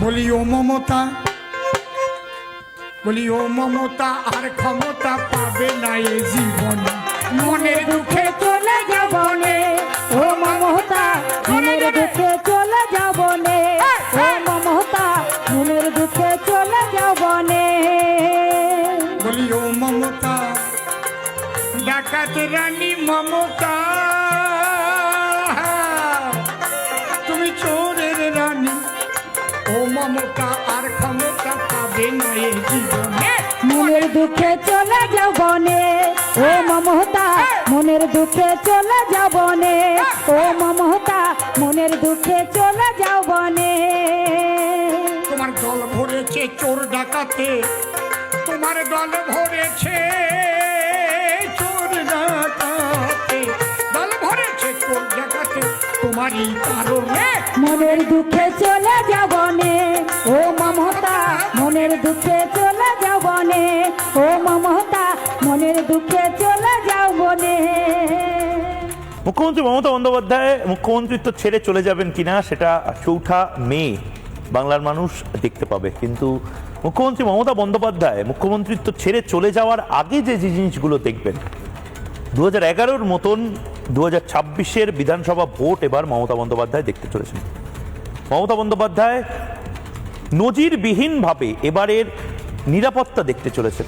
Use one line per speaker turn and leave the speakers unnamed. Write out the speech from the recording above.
বলি ও মমতা, বলি ও মমতা আর ক্ষমতা পাবে না এ জীবন, মনের দুঃখে চলে যাব নে।
ও মমতা মনের দুঃখে চলে যাব নে, ও মমতা মনের দুঃখে চলে যাব নে।
বলি ও মমতা, ডাকাত রানী মমতা, তুমি চোরের রানী। ও মমতা আর ক্ষমতা পাবে না এ জীবনে,
মনের দুঃখে চলে যাব নে। ও মমতা মনের দুঃখে চলে যাব নে, ও মমতা মনের দুঃখে চলে যাব নে।
তোমার দল ভরেছে চোর ডাকাতে, তোমার দল ভরেছে চোর ডাকাতে, দল ভরেছে চোর ডাকাতে, তোমারই কারণে
মনের দুঃখে চলে যাব নে। ও মমতা মনের দুঃখে চলে যাব নে, ও মমতা মনের দুঃখে চলে যাব নে।
মুখ্যমন্ত্রী মমতা বন্দ্যোপাধ্যায় মুখ্যমন্ত্রিত্ব ছেড়ে চলে যাবেন কিনা সেটা 4 মে বাংলার মানুষ দেখতে পাবে। কিন্তু মুখ্যমন্ত্রী মমতা বন্দ্যোপাধ্যায় মুখ্যমন্ত্রিত্ব ছেড়ে চলে যাওয়ার আগে যে জিনিসগুলো দেখবেন, 2011-র মতন 2026-এর বিধানসভা ভোট এবার মমতা বন্দ্যোপাধ্যায় দেখতে চলেছেন। মমতা বন্দ্যোপাধ্যায় নজিরবিহীনভাবে এবারের নিরাপত্তা দেখতে চলেছেন।